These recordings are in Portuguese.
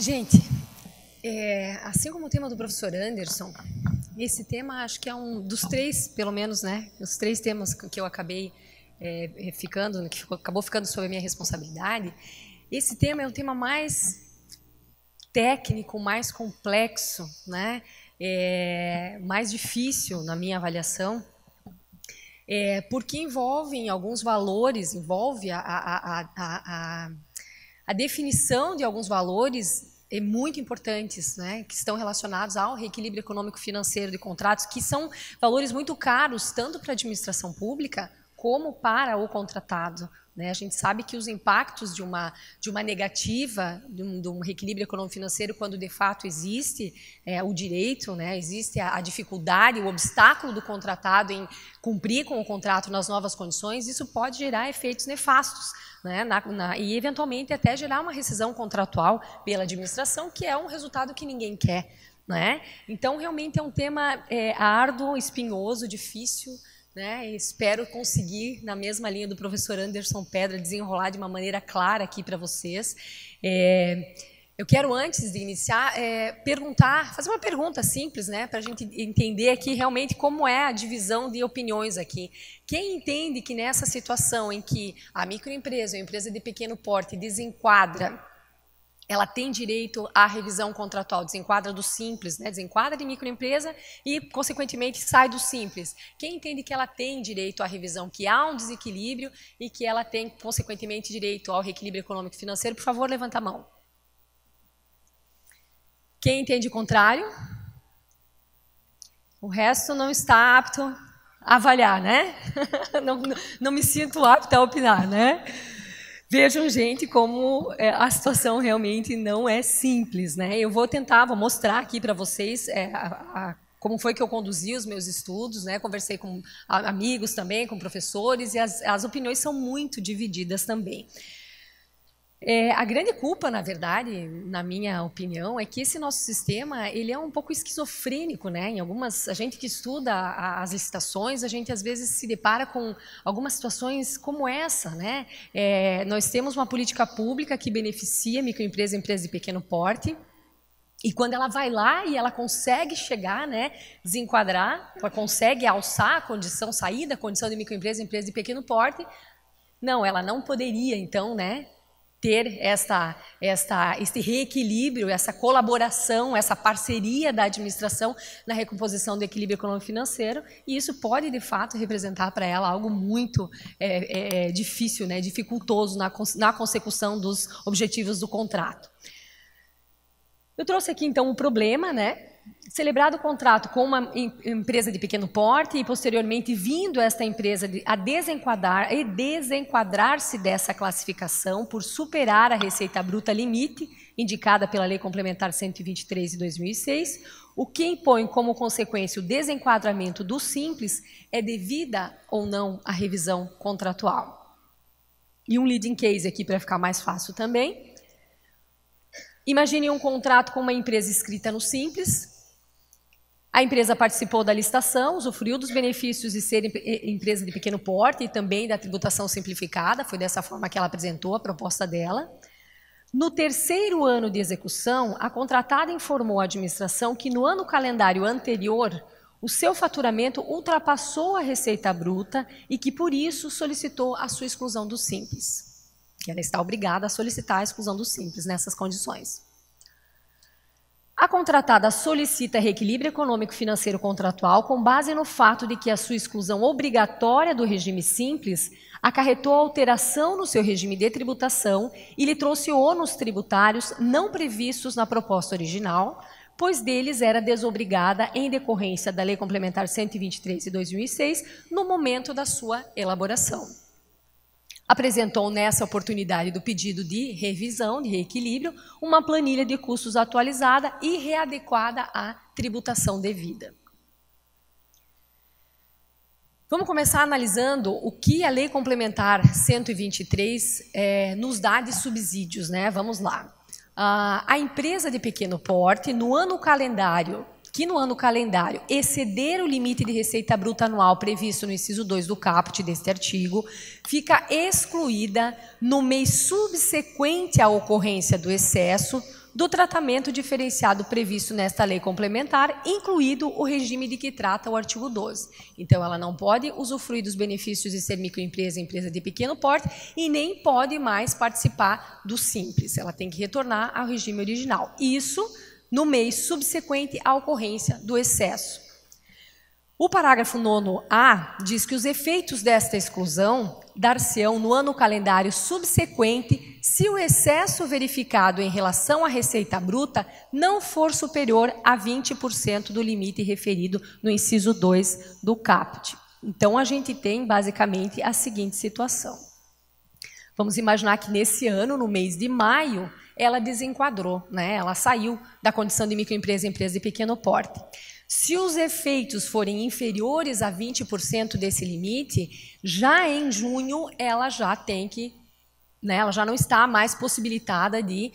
Gente, assim como o tema do professor Anderson, esse tema acho que é um dos três, pelo menos, né? Os três temas que eu acabei acabou ficando sob a minha responsabilidade. Esse tema é um tema mais técnico, mais complexo, né? Mais difícil na minha avaliação, porque envolve alguns valores, envolve a definição de alguns valores muito importantes, né, que estão relacionados ao reequilíbrio econômico-financeiro de contratos, que são valores muito caros, tanto para a administração pública como para o contratado. Né? A gente sabe que os impactos de uma negativa, de um reequilíbrio econômico-financeiro, quando de fato existe o direito, né, existe a dificuldade, o obstáculo do contratado em cumprir com o contrato nas novas condições, isso pode gerar efeitos nefastos, né, e eventualmente até gerar uma rescisão contratual pela administração, que é um resultado que ninguém quer. Né? Então, realmente é um tema árduo, espinhoso, difícil, né? Espero conseguir, na mesma linha do professor Anderson Pedra, desenrolar de uma maneira clara aqui para vocês. Eu quero, antes de iniciar, fazer uma pergunta simples, né, para a gente entender aqui realmente como é a divisão de opiniões aqui. Quem entende que nessa situação em que a microempresa ou a empresa de pequeno porte desenquadra, ela tem direito à revisão contratual, desenquadra do simples, né? Desenquadra de microempresa e, consequentemente, sai do simples. Quem entende que ela tem direito à revisão, que há um desequilíbrio e que ela tem, consequentemente, direito ao reequilíbrio econômico-financeiro, por favor, levanta a mão. Quem entende o contrário? O resto não está apto a avaliar, né? Não me sinto apto a opinar, né? Vejam, gente, como a situação realmente não é simples, né? Eu vou mostrar aqui para vocês como foi que eu conduzi os meus estudos, né? Conversei com amigos também, com professores, e as opiniões são muito divididas também. A grande culpa, na verdade, na minha opinião, é que esse nosso sistema ele é um pouco esquizofrênico, né? A gente que estuda as licitações, a gente às vezes se depara com algumas situações como essa, né? Nós temos uma política pública que beneficia microempresa e empresa de pequeno porte, e quando ela vai lá e ela consegue chegar, né, desenquadrar, ela consegue alçar a condição, sair da condição de microempresa e empresa de pequeno porte, não, ela não poderia, então, né, ter este reequilíbrio, essa colaboração, essa parceria da administração na recomposição do equilíbrio econômico-financeiro, e isso pode, de fato, representar para ela algo muito difícil, né, dificultoso na consecução dos objetivos do contrato. Eu trouxe aqui, então, um problema, né? Celebrado o contrato com uma empresa de pequeno porte e, posteriormente, vindo esta empresa a desenquadrar-se dessa classificação por superar a receita bruta limite, indicada pela Lei Complementar 123 de 2006, o que impõe como consequência o desenquadramento do simples é devida ou não à revisão contratual. E um leading case aqui para ficar mais fácil também. Imagine um contrato com uma empresa inscrita no Simples. A empresa participou da licitação, usufruiu dos benefícios de ser empresa de pequeno porte e também da tributação simplificada. Foi dessa forma que ela apresentou a proposta dela. No terceiro ano de execução, a contratada informou à administração que no ano calendário anterior, o seu faturamento ultrapassou a receita bruta e que, por isso, solicitou a sua exclusão do Simples. Que ela está obrigada a solicitar a exclusão do Simples nessas condições. A contratada solicita reequilíbrio econômico-financeiro contratual com base no fato de que a sua exclusão obrigatória do regime Simples acarretou alteração no seu regime de tributação e lhe trouxe ônus tributários não previstos na proposta original, pois deles era desobrigada em decorrência da Lei Complementar 123 de 2006 no momento da sua elaboração. Apresentou nessa oportunidade do pedido de revisão, de reequilíbrio, uma planilha de custos atualizada e readequada à tributação devida. Vamos começar analisando o que a Lei Complementar 123 nos dá de subsídios, né? Vamos lá. A empresa de pequeno porte, no ano calendário exceder o limite de receita bruta anual previsto no inciso 2 do caput deste artigo, fica excluída no mês subsequente à ocorrência do excesso do tratamento diferenciado previsto nesta lei complementar, incluído o regime de que trata o artigo 12. Então, ela não pode usufruir dos benefícios de ser microempresa, empresa de pequeno porte, e nem pode mais participar do Simples. Ela tem que retornar ao regime original. Isso no mês subsequente à ocorrência do excesso. O parágrafo 9A diz que os efeitos desta exclusão dar-se-ão no ano calendário subsequente se o excesso verificado em relação à receita bruta não for superior a 20% do limite referido no inciso 2 do caput. Então, a gente tem basicamente a seguinte situação. Vamos imaginar que nesse ano, no mês de maio, ela desenquadrou, né? Ela saiu da condição de microempresa e empresa de pequeno porte. Se os efeitos forem inferiores a 20% desse limite, já em junho ela já tem que, né, ela já não está mais possibilitada de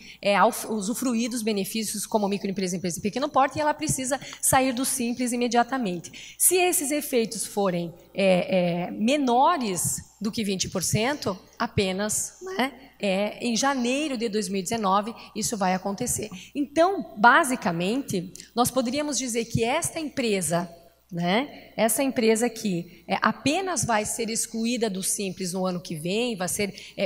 usufruir dos benefícios como microempresa, empresa de pequeno porte, e ela precisa sair do Simples imediatamente. Se esses efeitos forem menores do que 20%, apenas, né, em janeiro de 2019 isso vai acontecer. Então, basicamente, nós poderíamos dizer que esta empresa, né, essa empresa aqui apenas vai ser excluída do Simples no ano que vem,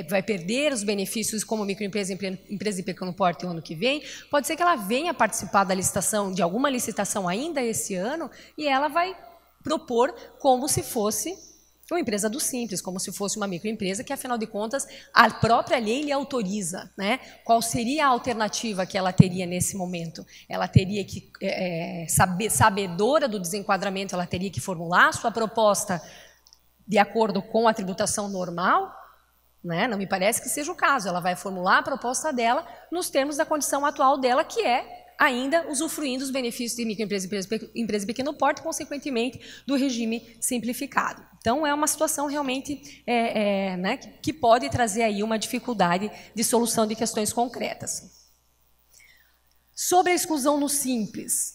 vai perder os benefícios como microempresa, empresa de pequeno porte no ano que vem. Pode ser que ela venha participar da licitação, de alguma licitação ainda esse ano, e ela vai propor como se fosse uma empresa do Simples, como se fosse uma microempresa, que, afinal de contas, a própria lei lhe autoriza, né? Qual seria a alternativa que ela teria nesse momento? Ela teria que, sabedora do desenquadramento, ela teria que formular a sua proposta de acordo com a tributação normal, né? Não me parece que seja o caso. Ela vai formular a proposta dela nos termos da condição atual dela, que é ainda usufruindo dos benefícios de microempresa e empresa de pequeno porte, consequentemente, do regime simplificado. Então, é uma situação realmente né, que pode trazer aí uma dificuldade de solução de questões concretas. Sobre a exclusão no Simples,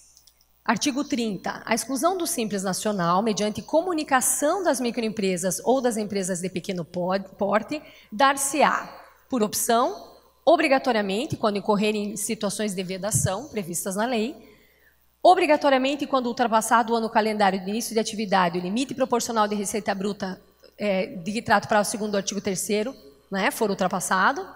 artigo 30. A exclusão do Simples Nacional, mediante comunicação das microempresas ou das empresas de pequeno porte, dar-se-á por opção, obrigatoriamente, quando incorrerem em situações de vedação previstas na lei, obrigatoriamente quando ultrapassado o ano calendário de início de atividade, o limite proporcional de receita bruta de que trata para o segundo do artigo 3º, né, for ultrapassado,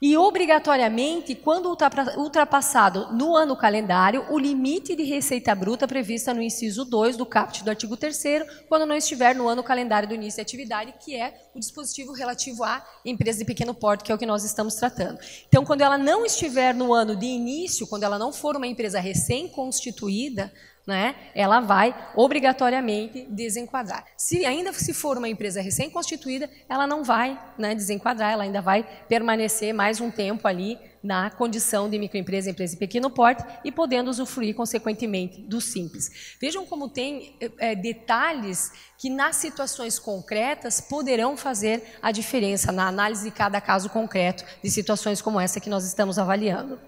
e obrigatoriamente quando ultrapassado no ano calendário o limite de receita bruta prevista no inciso 2 do caput do artigo 3º, quando não estiver no ano calendário do início de atividade, que é o dispositivo relativo à empresa de pequeno porte, que é o que nós estamos tratando. Então, quando ela não estiver no ano de início, quando ela não for uma empresa recém-constituída, né, ela vai obrigatoriamente desenquadrar. Ainda se for uma empresa recém-constituída, ela não vai, né, desenquadrar, ela ainda vai permanecer mais um tempo ali na condição de microempresa, empresa de pequeno porte e podendo usufruir, consequentemente, do Simples. Vejam como tem detalhes que, nas situações concretas, poderão fazer a diferença na análise de cada caso concreto de situações como essa que nós estamos avaliando.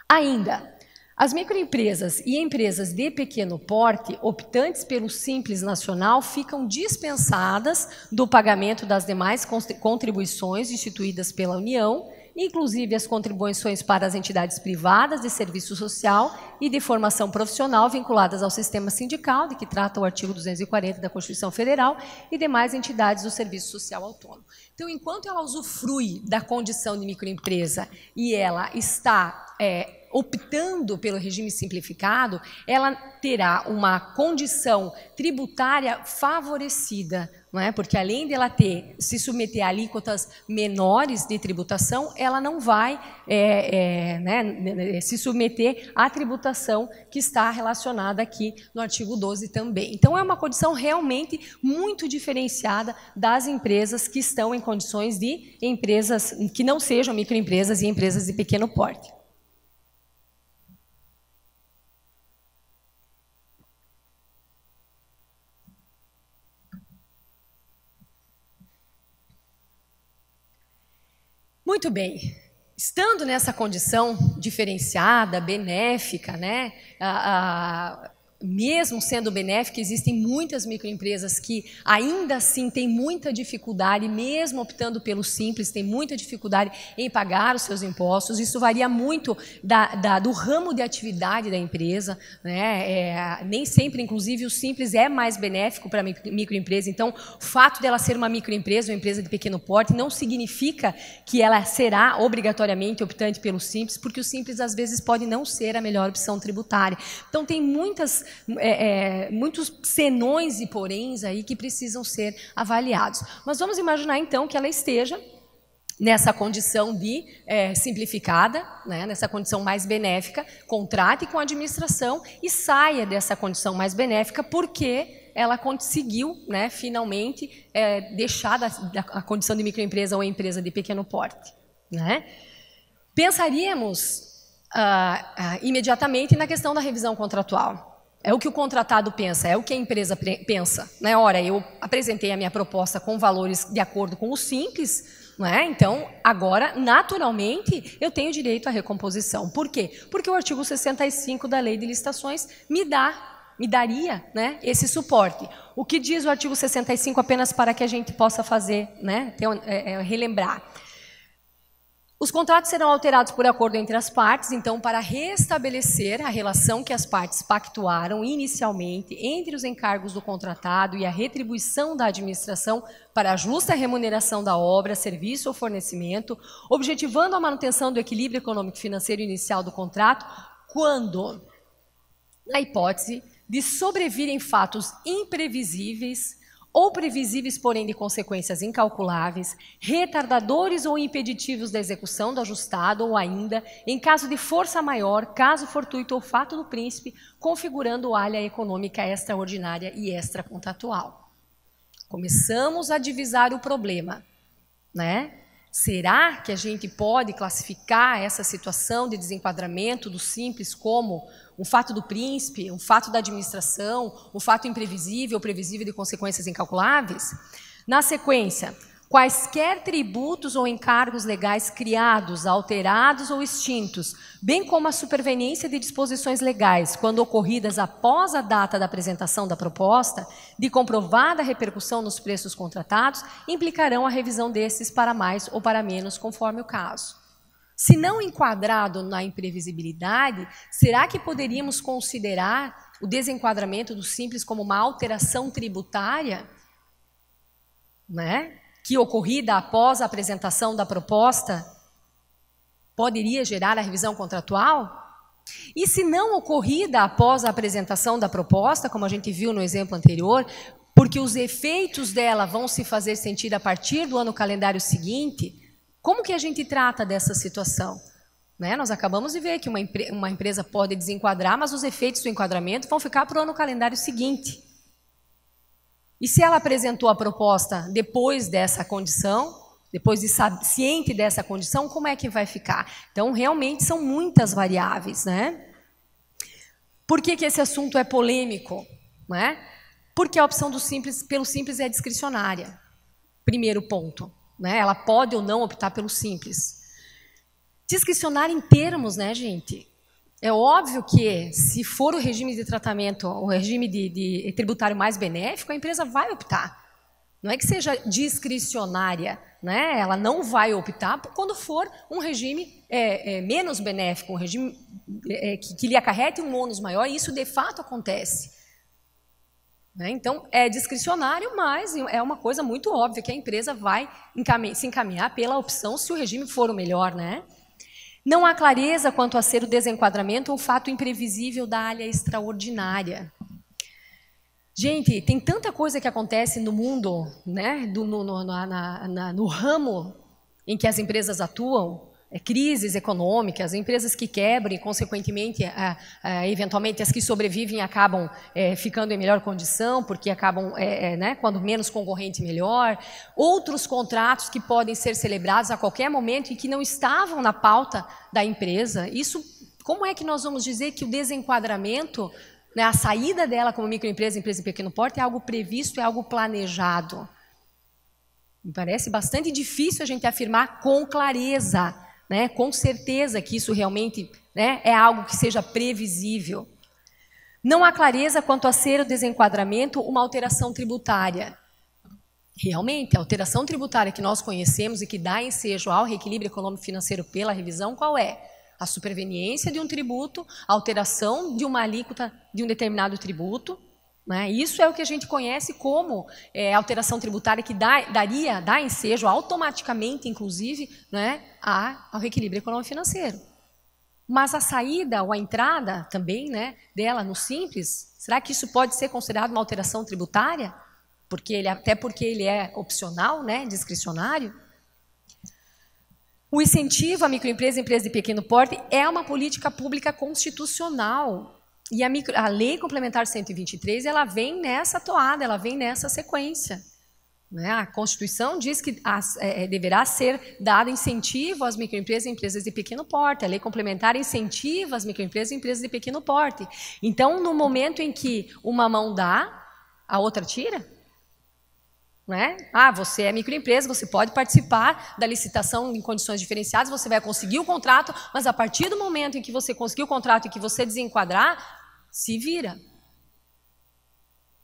Ainda, as microempresas e empresas de pequeno porte optantes pelo Simples Nacional ficam dispensadas do pagamento das demais contribuições instituídas pela União, inclusive as contribuições para as entidades privadas de serviço social e de formação profissional vinculadas ao sistema sindical, de que trata o artigo 240 da Constituição Federal, e demais entidades do serviço social autônomo. Então, enquanto ela usufrui da condição de microempresa e ela está optando pelo regime simplificado, ela terá uma condição tributária favorecida, não é? Porque além de ela se submeter a alíquotas menores de tributação, ela não vai se submeter à tributação que está relacionada aqui no artigo 12 também. Então, é uma condição realmente muito diferenciada das empresas que estão em condições de empresas que não sejam microempresas e empresas de pequeno porte. Muito bem, estando nessa condição diferenciada, benéfica, né, mesmo sendo benéfica, existem muitas microempresas que ainda assim têm muita dificuldade, mesmo optando pelo simples, têm muita dificuldade em pagar os seus impostos. Isso varia muito do ramo de atividade da empresa, né? Nem sempre, inclusive, o simples é mais benéfico para a microempresa. Então, o fato dela ser uma microempresa, uma empresa de pequeno porte, não significa que ela será obrigatoriamente optante pelo simples, porque o simples, às vezes, pode não ser a melhor opção tributária. Então, tem muitos senões e poréns aí que precisam ser avaliados. Mas vamos imaginar, então, que ela esteja nessa condição de simplificada, né, nessa condição mais benéfica, contrate com a administração e saia dessa condição mais benéfica porque ela conseguiu, né, finalmente, deixar a condição de microempresa ou empresa de pequeno porte, né? Pensaríamos imediatamente na questão da revisão contratual. É o que o contratado pensa, é o que a empresa pensa, né? Ora, eu apresentei a minha proposta com valores de acordo com o simples, não é? Então, agora, naturalmente, eu tenho direito à recomposição. Por quê? Porque o artigo 65 da Lei de Licitações me daria, né, esse suporte. O que diz o artigo 65, apenas para que a gente possa fazer, né, relembrar? Os contratos serão alterados por acordo entre as partes, então, para restabelecer a relação que as partes pactuaram inicialmente entre os encargos do contratado e a retribuição da administração para a justa remuneração da obra, serviço ou fornecimento, objetivando a manutenção do equilíbrio econômico-financeiro inicial do contrato, quando, na hipótese de sobrevirem fatos imprevisíveis ou previsíveis, porém de consequências incalculáveis, retardadores ou impeditivos da execução do ajustado, ou ainda, em caso de força maior, caso fortuito ou fato do príncipe, configurando área econômica extraordinária e extracontratual. Começamos a divisar o problema, né? Será que a gente pode classificar essa situação de desenquadramento do simples como um fato do príncipe, um fato da administração, um fato imprevisível ou previsível de consequências incalculáveis? Na sequência, quaisquer tributos ou encargos legais criados, alterados ou extintos, bem como a superveniência de disposições legais, quando ocorridas após a data da apresentação da proposta, de comprovada repercussão nos preços contratados, implicarão a revisão desses para mais ou para menos, conforme o caso. Se não enquadrado na imprevisibilidade, será que poderíamos considerar o desenquadramento do simples como uma alteração tributária, né? Que ocorrida após a apresentação da proposta poderia gerar a revisão contratual? E se não ocorrida após a apresentação da proposta, como a gente viu no exemplo anterior, porque os efeitos dela vão se fazer sentir a partir do ano calendário seguinte, como que a gente trata dessa situação? Né? Nós acabamos de ver que uma empresa pode desenquadrar, mas os efeitos do enquadramento vão ficar para o ano calendário seguinte. E se ela apresentou a proposta depois dessa condição, depois de ciente dessa condição, como é que vai ficar? Então, realmente, são muitas variáveis, né? Por que esse assunto é polêmico? Né? Porque a opção pelo simples é discricionária. Primeiro ponto. Né? Ela pode ou não optar pelo simples. Discricionária em termos, né, gente? É óbvio que, se for o regime de tratamento, o regime de tributário mais benéfico, a empresa vai optar. Não é que seja discricionária, né? Ela não vai optar quando for um regime menos benéfico, um regime que lhe acarrete um ônus maior, e isso de fato acontece. Né? Então, é discricionário, mas é uma coisa muito óbvia que a empresa vai se encaminhar pela opção se o regime for o melhor, né? Não há clareza quanto a ser o desenquadramento ou fato imprevisível da área extraordinária. Gente, tem tanta coisa que acontece no mundo, né, no ramo em que as empresas atuam, crises econômicas, empresas que quebram e, consequentemente, eventualmente, as que sobrevivem acabam ficando em melhor condição, porque acabam, né, quando menos concorrente, melhor. Outros contratos que podem ser celebrados a qualquer momento e que não estavam na pauta da empresa. Isso, como é que nós vamos dizer que o desenquadramento, né, a saída dela como microempresa, empresa de pequeno porte, é algo previsto, é algo planejado? Me parece bastante difícil a gente afirmar com clareza, né, com certeza que isso realmente, né, é algo que seja previsível. Não há clareza quanto a ser o desenquadramento uma alteração tributária. Realmente, a alteração tributária que nós conhecemos e que dá ensejo ao reequilíbrio econômico-financeiro pela revisão, qual é? A superveniência de um tributo, a alteração de uma alíquota de um determinado tributo, né? Isso é o que a gente conhece como alteração tributária que dá ensejo automaticamente, inclusive, né, ao reequilíbrio econômico-financeiro. Mas a saída ou a entrada também, né, dela no Simples, será que isso pode ser considerado uma alteração tributária? Até porque ele é opcional, né, discricionário. O incentivo à microempresa e empresa de pequeno porte é uma política pública constitucional. E a Lei Complementar 123, ela vem nessa toada, ela vem nessa sequência. Né? A Constituição diz que deverá ser dado incentivo às microempresas e empresas de pequeno porte. A Lei Complementar incentiva as microempresas e empresas de pequeno porte. Então, no momento em que uma mão dá, a outra tira? Né? Você é microempresa, você pode participar da licitação em condições diferenciadas, você vai conseguir o contrato, mas a partir do momento em que você conseguir o contrato e que você desenquadrar, se vira.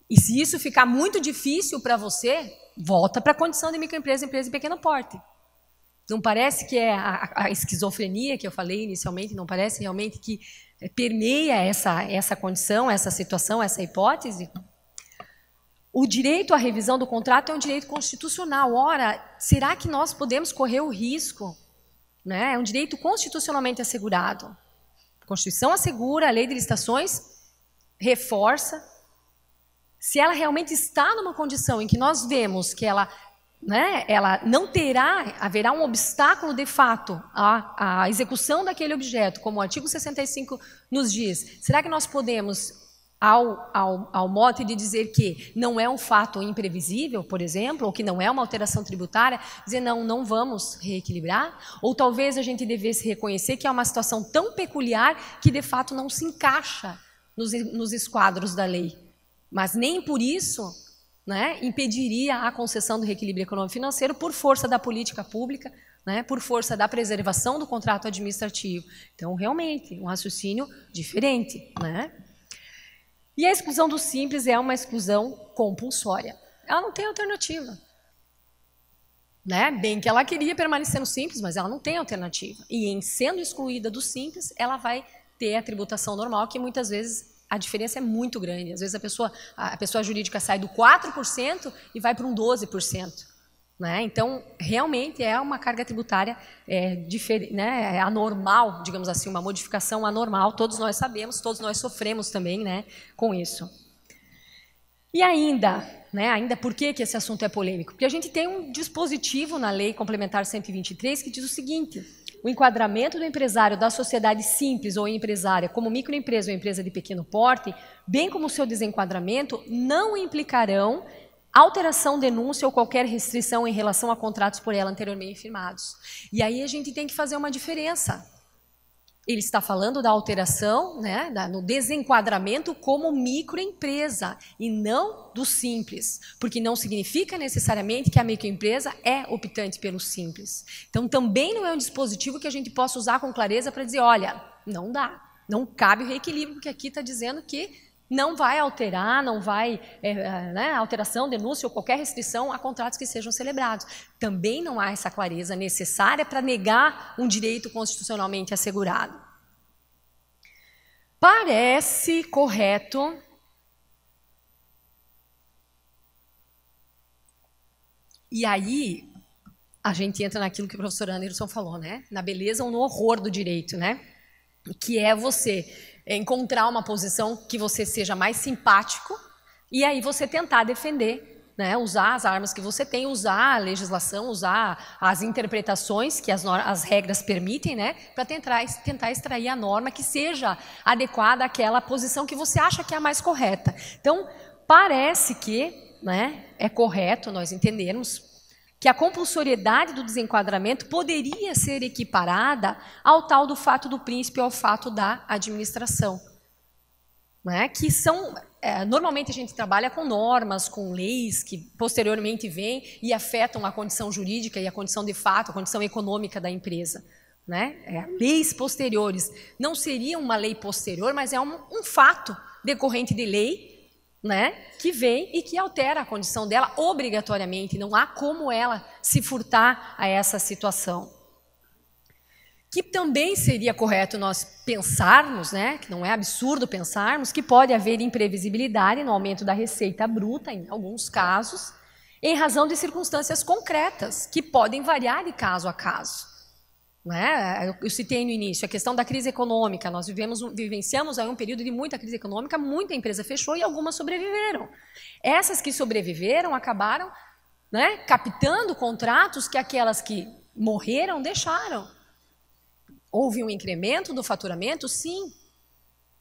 E se isso ficar muito difícil para você, volta para a condição de microempresa, empresa de pequeno porte. Não parece que é a esquizofrenia que eu falei inicialmente, não parece realmente que permeia essa condição, essa situação, essa hipótese? O direito à revisão do contrato é um direito constitucional. Ora, será que nós podemos correr o risco? Né? É um direito constitucionalmente assegurado. A Constituição assegura, a Lei de Licitações reforça. Se ela realmente está numa condição em que nós vemos que ela não haverá um obstáculo de fato à execução daquele objeto, como o artigo 65 nos diz, será que nós podemos, ao mote de dizer que não é um fato imprevisível, por exemplo, ou que não é uma alteração tributária, dizer não vamos reequilibrar? Ou talvez a gente devesse reconhecer que é uma situação tão peculiar que de fato não se encaixa nos esquadros da lei, mas nem por isso, né, impediria a concessão do reequilíbrio econômico-financeiro por força da política pública, né, por força da preservação do contrato administrativo. Então, realmente, um raciocínio diferente, né? E a exclusão do Simples é uma exclusão compulsória. Ela não tem alternativa. Né? Bem que ela queria permanecer no Simples, mas ela não tem alternativa. E em sendo excluída do Simples, ela vai ter a tributação normal, que muitas vezes a diferença é muito grande. Às vezes a pessoa jurídica sai do 4% e vai para um 12%. Né? Então, realmente é uma carga tributária né, anormal, digamos assim, uma modificação anormal. Todos nós sabemos, todos nós sofremos também, né, com isso. E ainda por que esse assunto é polêmico? Porque a gente tem um dispositivo na Lei Complementar 123 que diz o seguinte: o enquadramento do empresário da sociedade simples ou empresária como microempresa ou empresa de pequeno porte, bem como o seu desenquadramento, não implicarão alteração, denúncia ou qualquer restrição em relação a contratos por ela anteriormente firmados. E aí a gente tem que fazer uma diferença. Ele está falando da alteração, né, no desenquadramento como microempresa e não do simples, porque não significa necessariamente que a microempresa é optante pelo simples. Então também não é um dispositivo que a gente possa usar com clareza para dizer, olha, não dá, não cabe o reequilíbrio, porque aqui está dizendo que não vai alterar, não vai alteração, denúncia ou qualquer restrição a contratos que sejam celebrados. Também não há essa clareza necessária para negar um direito constitucionalmente assegurado. Parece correto e aí a gente entra naquilo que o professor Anderson falou, né? Na beleza ou no horror do direito, né? Que é você encontrar uma posição que você seja mais simpático e aí você tentar defender, né, usar as armas que você tem, usar a legislação, usar as interpretações que as regras permitem, né, para tentar extrair a norma que seja adequada àquela posição que você acha que é a mais correta. Então, parece que, né, é correto nós entendermos que a compulsoriedade do desenquadramento poderia ser equiparada ao tal do fato do príncipe ou ao fato da administração. Né? Que são, normalmente a gente trabalha com normas, com leis que posteriormente vêm e afetam a condição jurídica e a condição de fato, a condição econômica da empresa. Né? Leis posteriores. Não seria uma lei posterior, mas é um fato decorrente de lei, né, que vem e que altera a condição dela obrigatoriamente. Não há como ela se furtar a essa situação. Que também seria correto nós pensarmos, né, que não é absurdo pensarmos, que pode haver imprevisibilidade no aumento da receita bruta, em alguns casos, em razão de circunstâncias concretas, que podem variar de caso a caso. Né? Eu citei no início a questão da crise econômica. Nós vivenciamos aí um período de muita crise econômica, muita empresa fechou e algumas sobreviveram. Essas que sobreviveram acabaram, né, captando contratos que aquelas que morreram deixaram. Houve um incremento do faturamento? Sim.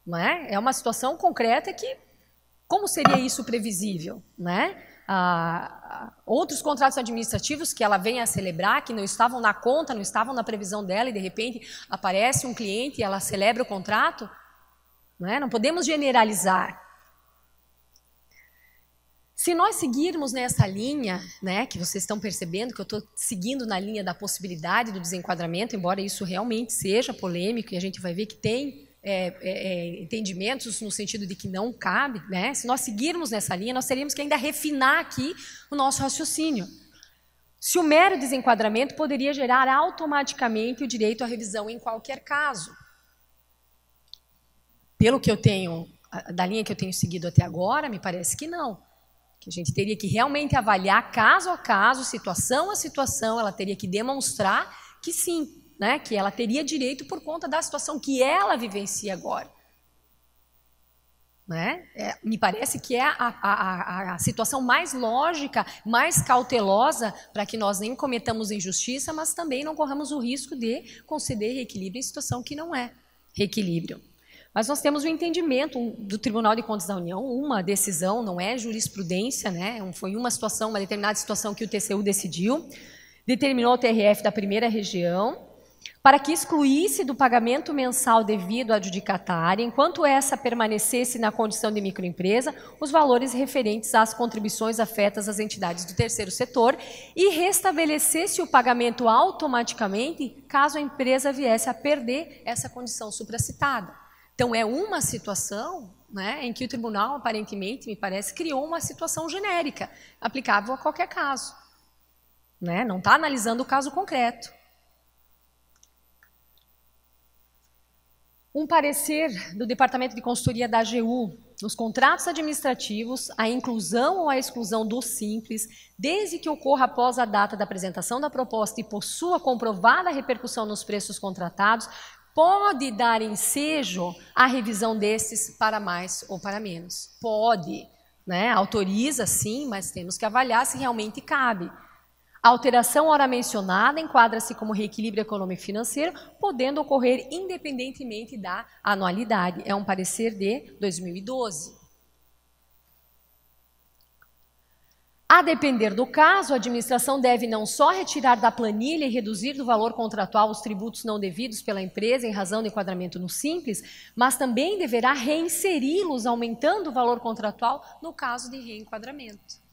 Não é? É uma situação concreta que, como seria isso previsível? Né? Outros contratos administrativos que ela vem a celebrar, que não estavam na conta, não estavam na previsão dela, e de repente aparece um cliente e ela celebra o contrato, né? Não podemos generalizar. Se nós seguirmos nessa linha, né, que vocês estão percebendo que eu estou seguindo na linha da possibilidade do desenquadramento, embora isso realmente seja polêmico, e a gente vai ver que tem entendimentos no sentido de que não cabe, né? Se nós seguirmos nessa linha, nós teríamos que ainda refinar aqui o nosso raciocínio. Se o mero desenquadramento poderia gerar automaticamente o direito à revisão em qualquer caso. Pelo que eu tenho, da linha que eu tenho seguido até agora, me parece que não. Que a gente teria que realmente avaliar caso a caso, situação a situação, ela teria que demonstrar que sim, né, que ela teria direito por conta da situação que ela vivencia agora. Né? Me parece que é a situação mais lógica, mais cautelosa, para que nós nem cometamos injustiça, mas também não corramos o risco de conceder reequilíbrio em situação que não é reequilíbrio. Mas nós temos um entendimento do Tribunal de Contas da União, uma decisão, não é jurisprudência, né? Foi uma situação, uma determinada situação que o TCU decidiu, determinou o TRF da primeira região, para que excluísse do pagamento mensal devido à adjudicatária, enquanto essa permanecesse na condição de microempresa, os valores referentes às contribuições afetas às entidades do terceiro setor e restabelecesse o pagamento automaticamente caso a empresa viesse a perder essa condição supracitada. Então, é uma situação, né, em que o tribunal, aparentemente, me parece, criou uma situação genérica, aplicável a qualquer caso. Né? Não está analisando o caso concreto. Um parecer do Departamento de Consultoria da AGU, nos contratos administrativos, a inclusão ou a exclusão do simples, desde que ocorra após a data da apresentação da proposta e possua comprovada repercussão nos preços contratados, pode dar ensejo à revisão desses para mais ou para menos. Pode, né? Autoriza sim, mas temos que avaliar se realmente cabe. A alteração ora mencionada enquadra-se como reequilíbrio econômico e financeiro, podendo ocorrer independentemente da anualidade. É um parecer de 2012. A depender do caso, a administração deve não só retirar da planilha e reduzir do valor contratual os tributos não devidos pela empresa em razão do enquadramento no simples, mas também deverá reinseri-los, aumentando o valor contratual no caso de reenquadramento.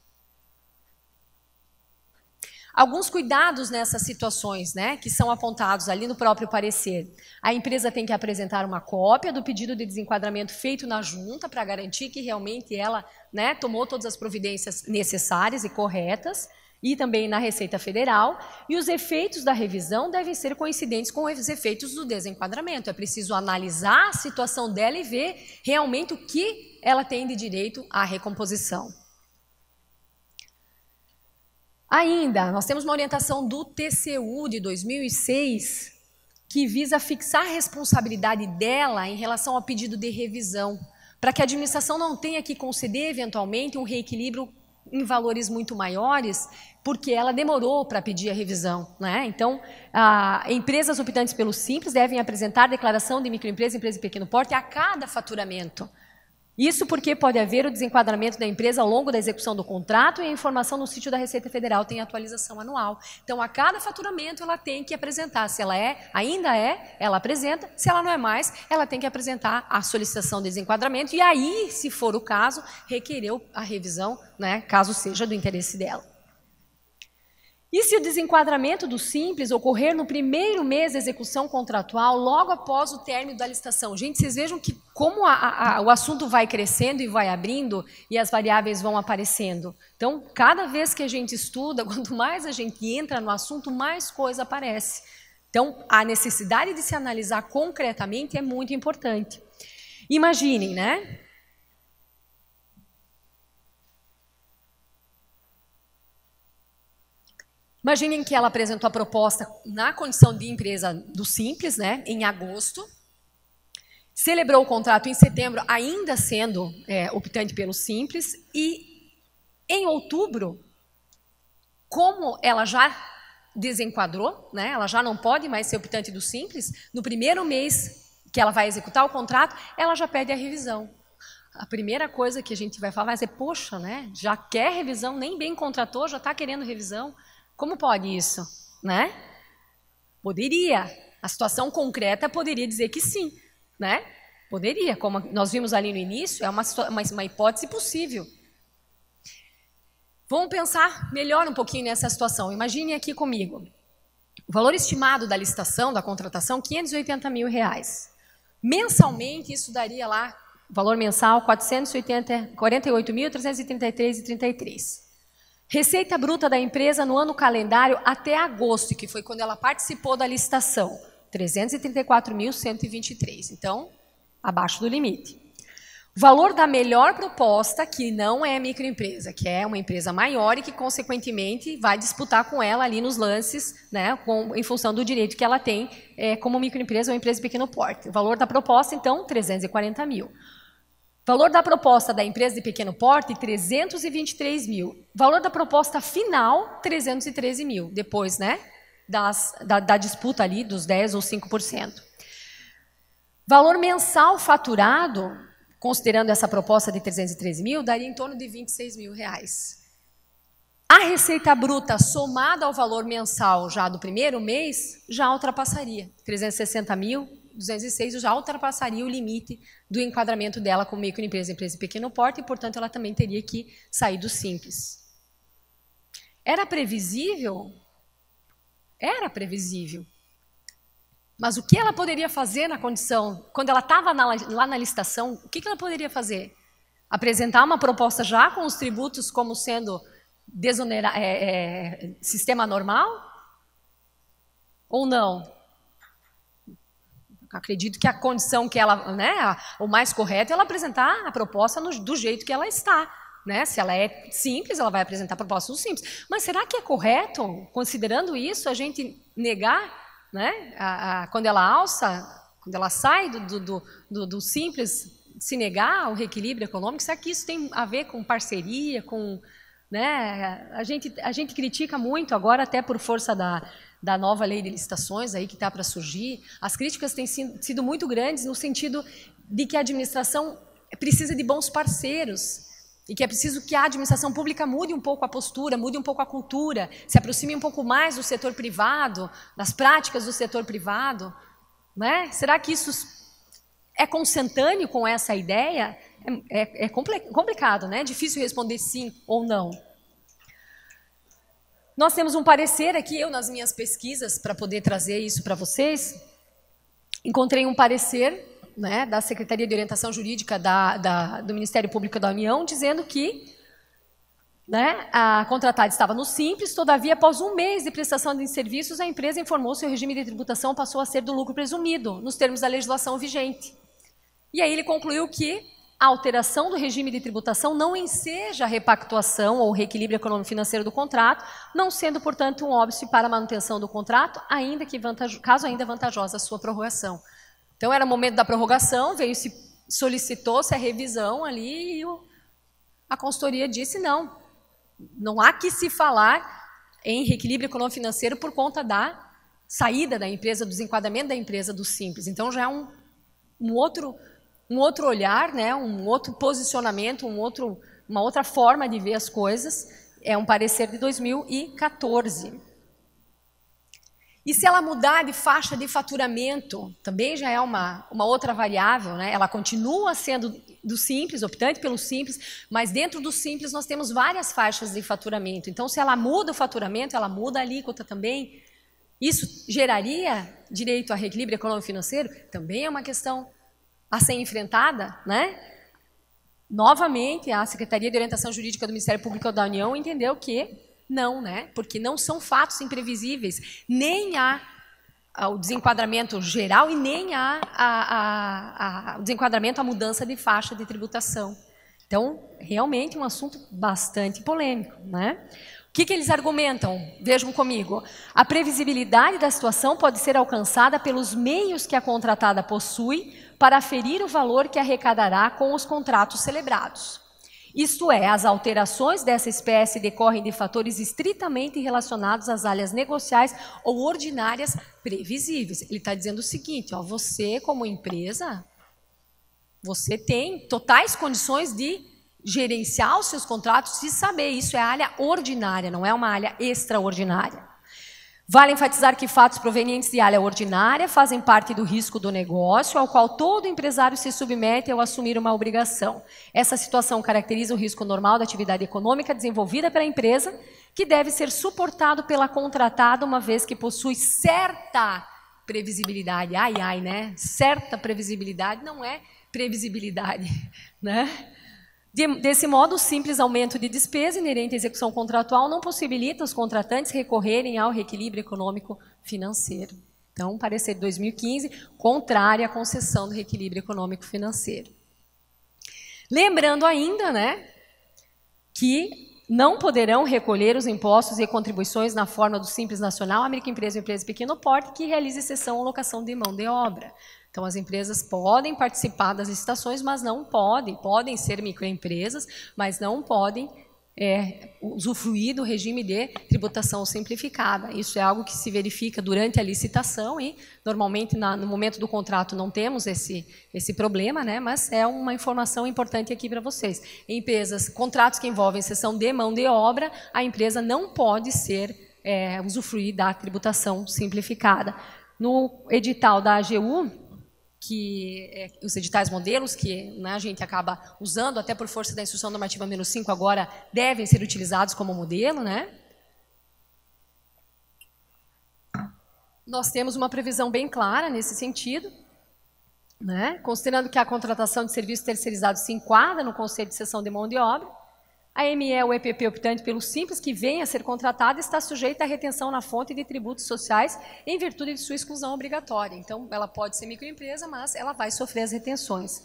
Alguns cuidados nessas situações, né, que são apontados ali no próprio parecer. A empresa tem que apresentar uma cópia do pedido de desenquadramento feito na junta para garantir que realmente ela, né, tomou todas as providências necessárias e corretas, e também na Receita Federal, e os efeitos da revisão devem ser coincidentes com os efeitos do desenquadramento. É preciso analisar a situação dela e ver realmente o que ela tem de direito à recomposição. Ainda, nós temos uma orientação do TCU de 2006 que visa fixar a responsabilidade dela em relação ao pedido de revisão, para que a administração não tenha que conceder eventualmente um reequilíbrio em valores muito maiores, porque ela demorou para pedir a revisão. Né? Então, empresas optantes pelo Simples devem apresentar declaração de microempresa e empresa de pequeno porte a cada faturamento. Isso porque pode haver o desenquadramento da empresa ao longo da execução do contrato e a informação no sítio da Receita Federal tem atualização anual. Então, a cada faturamento, ela tem que apresentar. Se ela ainda é, ela apresenta. Se ela não é mais, ela tem que apresentar a solicitação de desenquadramento e aí, se for o caso, requerer a revisão, né, caso seja do interesse dela. E se o desenquadramento do Simples ocorrer no primeiro mês de execução contratual, logo após o término da licitação? Gente, vocês vejam que como o assunto vai crescendo e vai abrindo e as variáveis vão aparecendo. Então, cada vez que a gente estuda, quanto mais a gente entra no assunto, mais coisa aparece. Então, a necessidade de se analisar concretamente é muito importante. Imaginem, né? Imaginem que ela apresentou a proposta na condição de empresa do Simples, né, em agosto, celebrou o contrato em setembro, ainda sendo optante pelo Simples, e em outubro, como ela já desenquadrou, né, ela já não pode mais ser optante do Simples, no primeiro mês que ela vai executar o contrato, ela já pede a revisão. A primeira coisa que a gente vai falar vai ser, poxa, né, já quer revisão, nem bem contratou, já está querendo revisão. Como pode isso, né? Poderia. A situação concreta poderia dizer que sim, né? Poderia, como nós vimos ali no início, é uma hipótese possível. Vamos pensar melhor um pouquinho nessa situação. Imagine aqui comigo. O valor estimado da licitação, da contratação, R$580 mil. Mensalmente, isso daria lá, valor mensal, R$48.333,33. Receita bruta da empresa no ano calendário até agosto, que foi quando ela participou da licitação, 334.123. Então, abaixo do limite. Valor da melhor proposta, que não é microempresa, que é uma empresa maior e que, consequentemente, vai disputar com ela ali nos lances, né, em função do direito que ela tem como microempresa ou empresa de pequeno porte. O valor da proposta, então, 340 mil. Valor da proposta da empresa de pequeno porte, 323 mil. Valor da proposta final, 313 mil, depois, né, da disputa ali dos 10% ou 5%. Valor mensal faturado, considerando essa proposta de 313 mil, daria em torno de R$26 mil. A receita bruta somada ao valor mensal já do primeiro mês, já ultrapassaria 360.206, já ultrapassaria o limite do enquadramento dela como microempresa, empresa de pequeno porte, e, portanto, ela também teria que sair do Simples. Era previsível? Era previsível. Mas o que ela poderia fazer na condição, quando ela estava lá na licitação, o que ela poderia fazer? Apresentar uma proposta já com os tributos como sendo sistema normal? Ou não? Acredito que a condição que ela, né, o mais correto é ela apresentar a proposta do jeito que ela está. Né? Se ela é simples, ela vai apresentar a proposta do simples. Mas será que é correto, considerando isso, a gente negar, né, quando ela alça, quando ela sai do simples, se negar ao reequilíbrio econômico? Será que isso tem a ver com parceria, com... Né? A gente critica muito agora, até por força da nova lei de licitações aí que está para surgir. As críticas têm sido muito grandes no sentido de que a administração precisa de bons parceiros e que é preciso que a administração pública mude um pouco a postura, mude um pouco a cultura, se aproxime um pouco mais do setor privado, das práticas do setor privado. Né? Será que isso é consentâneo com essa ideia? É complicado, né? É difícil responder sim ou não. Nós temos um parecer aqui, eu nas minhas pesquisas, para poder trazer isso para vocês, encontrei um parecer, né, da Secretaria de Orientação Jurídica do Ministério Público da União, dizendo que, né, a contratada estava no Simples, todavia, após um mês de prestação de serviços, a empresa informou que o regime de tributação passou a ser do lucro presumido, nos termos da legislação vigente. E aí ele concluiu que a alteração do regime de tributação não enseja a repactuação ou reequilíbrio econômico-financeiro do contrato, não sendo, portanto, um óbice para a manutenção do contrato, caso ainda vantajosa a sua prorrogação. Então, era o momento da prorrogação, solicitou-se a revisão ali e a consultoria disse não há que se falar em reequilíbrio econômico-financeiro por conta da saída da empresa, do desenquadramento da empresa do Simples. Então, já é um outro olhar, né, um outro posicionamento, uma outra forma de ver as coisas. É um parecer de 2014. E se ela mudar de faixa de faturamento, também já é uma outra variável, né? Ela continua sendo do Simples, optante pelo Simples, mas dentro do Simples nós temos várias faixas de faturamento. Então, se ela muda o faturamento, ela muda a alíquota também. Isso geraria direito a reequilíbrio econômico-financeiro? Também é uma questão a ser enfrentada, né? Novamente, a Secretaria de Orientação Jurídica do Ministério Público da União entendeu que não, né? Porque não são fatos imprevisíveis, nem há o desenquadramento geral e nem há o desenquadramento, a mudança de faixa de tributação. Então, realmente um assunto bastante polêmico, né? O que eles argumentam? Vejam comigo. A previsibilidade da situação pode ser alcançada pelos meios que a contratada possui para aferir o valor que arrecadará com os contratos celebrados. Isto é, as alterações dessa espécie decorrem de fatores estritamente relacionados às áreas negociais ou ordinárias previsíveis. Ele está dizendo o seguinte, ó, você como empresa, você tem totais condições de gerenciar os seus contratos e saber, isso é área ordinária, não é uma área extraordinária. Vale enfatizar que fatos provenientes de área ordinária fazem parte do risco do negócio, ao qual todo empresário se submete ao assumir uma obrigação. Essa situação caracteriza o risco normal da atividade econômica desenvolvida pela empresa, que deve ser suportado pela contratada, uma vez que possui certa previsibilidade. Ai, ai, né? Certa previsibilidade não é previsibilidade, né? Desse modo, o simples aumento de despesa inerente à execução contratual não possibilita os contratantes recorrerem ao reequilíbrio econômico financeiro. Então, parecer de 2015, contrária à concessão do reequilíbrio econômico financeiro. Lembrando ainda, né, que não poderão recolher os impostos e contribuições na forma do Simples Nacional a microempresa ou empresa de pequeno porte que realize cessão ou locação de mão de obra. Então, as empresas podem participar das licitações, mas não podem ser microempresas, mas não podem usufruir do regime de tributação simplificada. Isso é algo que se verifica durante a licitação e, normalmente, no momento do contrato não temos esse problema, né? Mas é uma informação importante aqui para vocês. Empresas, contratos que envolvem cessão de mão de obra, a empresa não pode usufruir da tributação simplificada. No edital da AGU, os editais modelos que, né, a gente acaba usando, até por força da Instrução Normativa número 5, agora devem ser utilizados como modelo, né? Nós temos uma previsão bem clara nesse sentido, né? Considerando que a contratação de serviços terceirizados se enquadra no conceito de cessão de mão de obra, a ME ou EPP optante pelo Simples que venha a ser contratada está sujeita à retenção na fonte de tributos sociais em virtude de sua exclusão obrigatória. Então, ela pode ser microempresa, mas ela vai sofrer as retenções.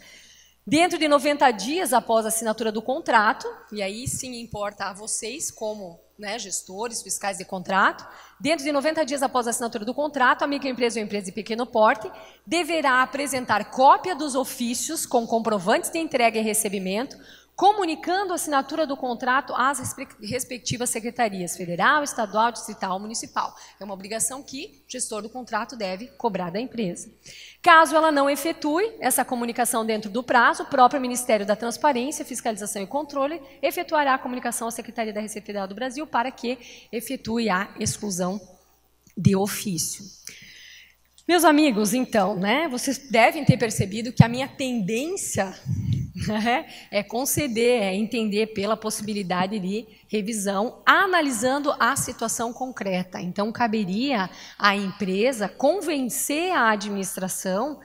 Dentro de 90 dias após a assinatura do contrato, e aí sim importa a vocês como, né, gestores, fiscais de contrato, dentro de 90 dias após a assinatura do contrato, a microempresa ou empresa de pequeno porte deverá apresentar cópia dos ofícios com comprovantes de entrega e recebimento, comunicando a assinatura do contrato às respectivas secretarias federal, estadual, distrital, municipal. É uma obrigação que o gestor do contrato deve cobrar da empresa. Caso ela não efetue essa comunicação dentro do prazo, o próprio Ministério da Transparência, Fiscalização e Controle efetuará a comunicação à Secretaria da Receita Federal do Brasil para que efetue a exclusão de ofício. Meus amigos, então, né, vocês devem ter percebido que a minha tendência é conceder, é entender pela possibilidade de revisão, analisando a situação concreta. Então, caberia à empresa convencer a administração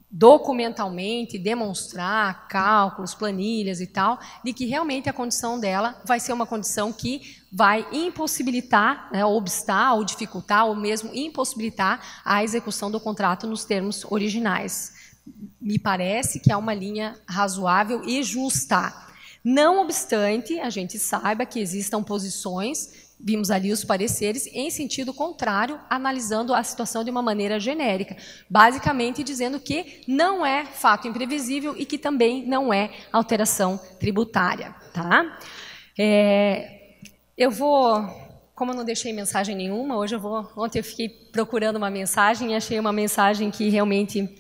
documentalmente, demonstrar cálculos, planilhas e tal, de que realmente a condição dela vai ser uma condição que vai impossibilitar, né, obstar ou dificultar, ou mesmo impossibilitar a execução do contrato nos termos originais. Me parece que é uma linha razoável e justa. Não obstante, a gente saiba que existam posições, vimos ali os pareceres, em sentido contrário, analisando a situação de uma maneira genérica, basicamente dizendo que não é fato imprevisível e que também não é alteração tributária. Tá? Eu vou, como eu não deixei mensagem nenhuma, ontem eu fiquei procurando uma mensagem e achei uma mensagem que realmente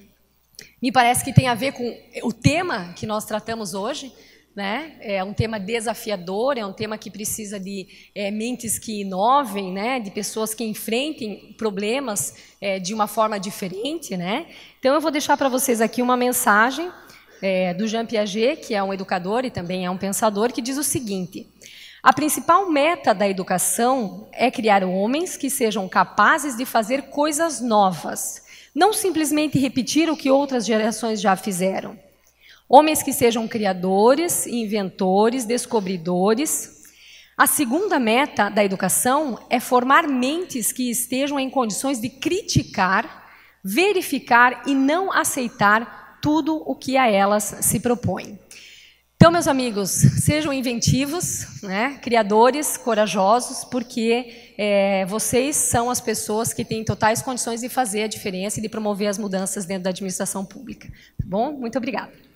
me parece que tem a ver com o tema que nós tratamos hoje, né? É um tema desafiador, é um tema que precisa de mentes que inovem, né? De pessoas que enfrentem problemas de uma forma diferente, né? Então, eu vou deixar para vocês aqui uma mensagem do Jean Piaget, que é um educador e também é um pensador, que diz o seguinte: a principal meta da educação é criar homens que sejam capazes de fazer coisas novas, não simplesmente repetir o que outras gerações já fizeram. Homens que sejam criadores, inventores, descobridores. A segunda meta da educação é formar mentes que estejam em condições de criticar, verificar e não aceitar tudo o que a elas se propõe. Então, meus amigos, sejam inventivos, né? Criadores, corajosos, porque vocês são as pessoas que têm totais condições de fazer a diferença e de promover as mudanças dentro da administração pública. Tá bom? Muito obrigada.